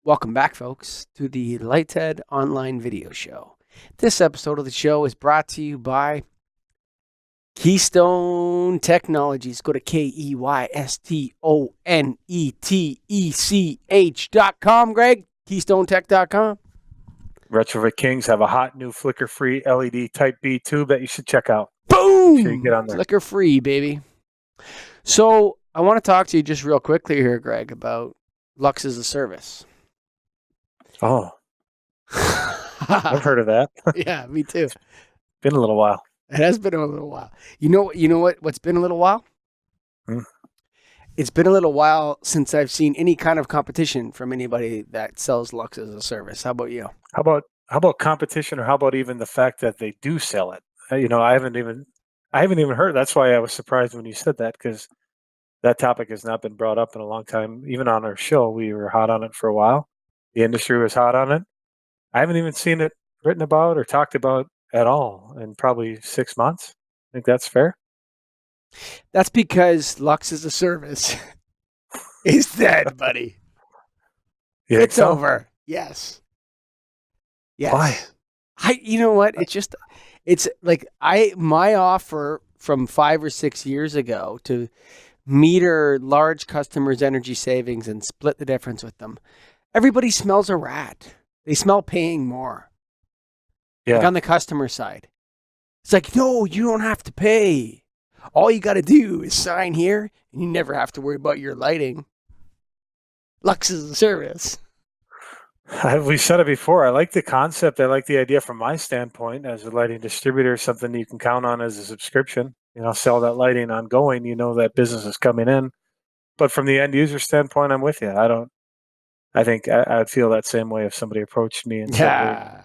Welcome back, folks, to the Lighthead Online Video Show. This episode of the show is brought to you by Keystone Technologies. Go to KEYSTONETECH.com, Greg. KeystoneTech.com. Retrofit Kings have a hot new flicker-free LED Type B tube that you should check out. Boom! Make sure you get on there. Flicker free, baby. So I want to talk to you just real quickly here, Greg, about Lux As A Service. Oh, I've heard of that. Yeah, me too. Been a little while. It has been a little while. You know what's been a little while? It's been a little while since I've seen any kind of competition from anybody that sells Lux As A Service. How about you? How about competition, or how about even the fact that they do sell it? I haven't even heard. That's why I was surprised when you said that, because that topic has not been brought up in a long time. Even on our show, we were hot on it for a while. The industry was hot on it. I haven't even seen it written about or talked about at all in probably 6 months. I think that's fair. That's because Lux As A Service is dead, buddy. It's over. Yes. Why? You know what? It's like my offer from 5 or 6 years ago to meter large customers' energy savings and split the difference with them. Everybody smells a rat. They smell paying more. Yeah. Like on the customer side. It's like, no, you don't have to pay. All you got to do is sign here, and you never have to worry about your lighting. Lux As A Service. We've said it before. I like the concept. I like the idea from my standpoint as a lighting distributor, something you can count on as a subscription. Sell that lighting ongoing. That business is coming in. But from the end user standpoint, I'm with you. I think I'd feel that same way if somebody approached me and said, hey,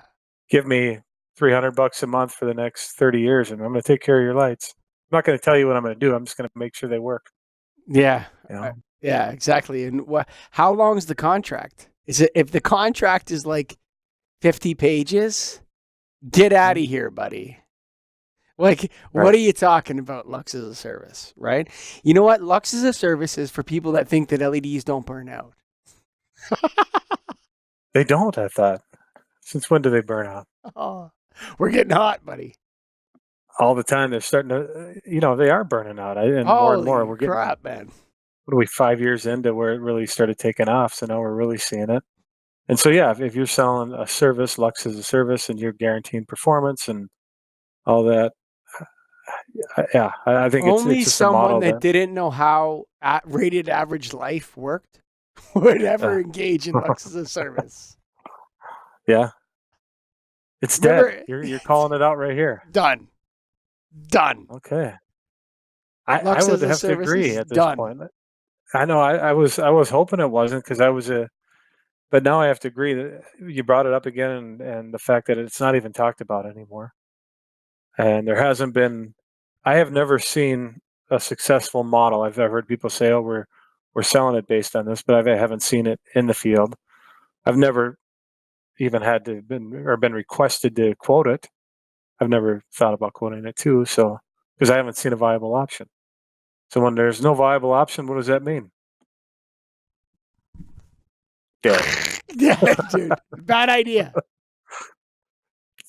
give me $300 a month for the next 30 years, and I'm going to take care of your lights. I'm not going to tell you what I'm going to do. I'm just going to make sure they work. Yeah. Yeah, exactly. And how long is the contract? If the contract is like 50 pages, get out of here, buddy. Like, right. What are you talking about, Lux As A Service, right? You know what? Lux As A Service is for people that think that LEDs don't burn out. They don't, I thought. Since when do they burn out? Oh, we're getting hot, buddy. All the time. They're starting to, they are burning out. More and more. We're getting crap, man. What are we, 5 years into where it really started taking off? So now we're really seeing it. And so, yeah, if you're selling a service, Lux As A Service, and you're guaranteeing performance and all that, I think only it's just someone that didn't know how rated average life worked would ever engage in Lux As A Service. Yeah. It's dead. You're calling it out right here. Done. Okay. I would have to agree at this point. I know I was hoping it wasn't, because but now I have to agree that you brought it up again, and the fact that it's not even talked about anymore. And there hasn't been, I have never seen a successful model. I've heard people say, oh, we're selling it based on this, but I haven't seen it in the field. I've never even had to been requested to quote it. I've never thought about quoting it too. So, because I haven't seen a viable option. So when there's no viable option, what does that mean? Yeah, dude. Bad idea.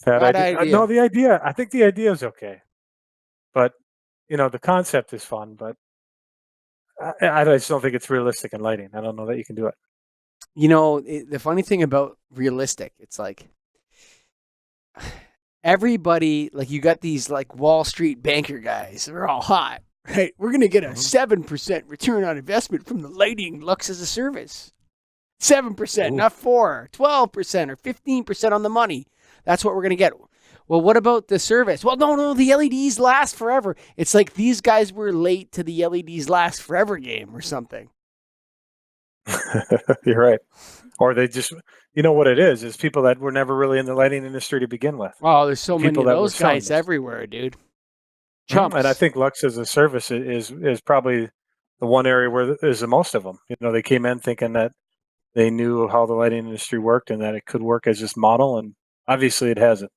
Bad idea. No, I think the idea is okay. But, the concept is fun, but I just don't think it's realistic in lighting. I don't know that you can do it. The funny thing about realistic, it's like everybody, like you got these like Wall Street banker guys, they're all hot, right? We're going to get a 7% return on investment from the lighting Lux As A Service. 7%, not 4, 12% or 15% on the money. That's what we're going to get. Well, what about the service? Well, no, the LEDs last forever. It's like these guys were late to the LEDs last forever game or something. You're right. Or they just, what it is people that were never really in the lighting industry to begin with. Oh, there's so many of those guys everywhere, dude. Chumps. And I think Lux As A Service is probably the one area where there's the most of them. They came in thinking that they knew how the lighting industry worked and that it could work as this model, and obviously it hasn't.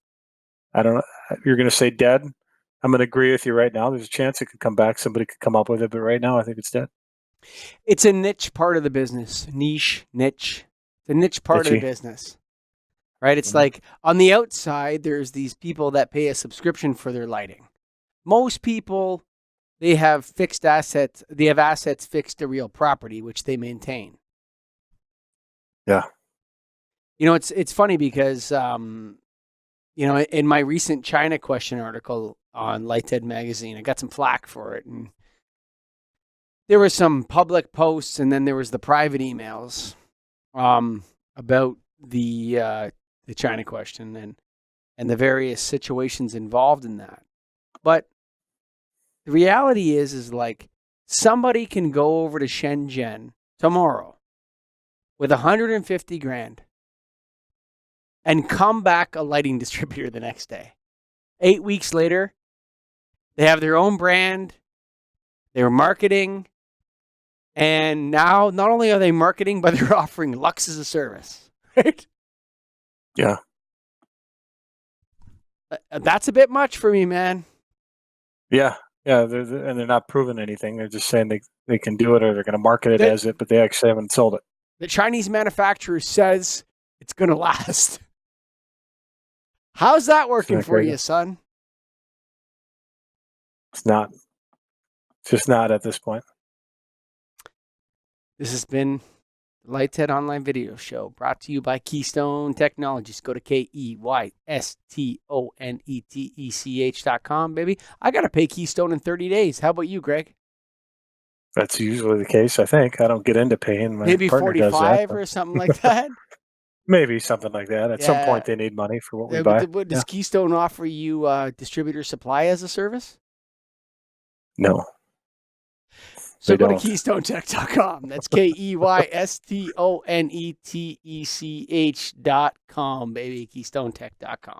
I don't know. You're going to say dead. I'm going to agree with you right now. There's a chance it could come back. Somebody could come up with it, but right now I think it's dead. It's a niche part of the business. Niche. It's a niche part of the business, right? It's like on the outside, there's these people that pay a subscription for their lighting. Most people, they have fixed assets. They have assets fixed to real property, which they maintain. Yeah. You know, it's funny because, you know, in my recent China question article on Lighthead magazine, I got some flack for it. And there were some public posts, and then there was the private emails about the China question and the various situations involved in that. But the reality is like somebody can go over to Shenzhen tomorrow with 150 grand and come back a lighting distributor the next day. 8 weeks later, they have their own brand, they're marketing, and now not only are they marketing, but they're offering Lux as a service, right? Yeah. That's a bit much for me, man. Yeah. Yeah, they're not proving anything. They're just saying they can do it, or they're going to market it as it, but they actually haven't sold it. The Chinese manufacturer says it's going to last. How's that working for you, son? It's not. It's just not at this point. This has been the Lighthead Online Video Show, brought to you by Keystone Technologies. Go to KEYSTONETECH.com, baby. I got to pay Keystone in 30 days. How about you, Greg? That's usually the case, I think. I don't get into paying. My maybe partner 45 does that, or something like that. Maybe something like that. At some point, they need money for what we buy. Does Keystone offer you distributor supply as a service? No. So go to KeystoneTech.com. That's KEYSTONETECH.com, baby. KeystoneTech.com.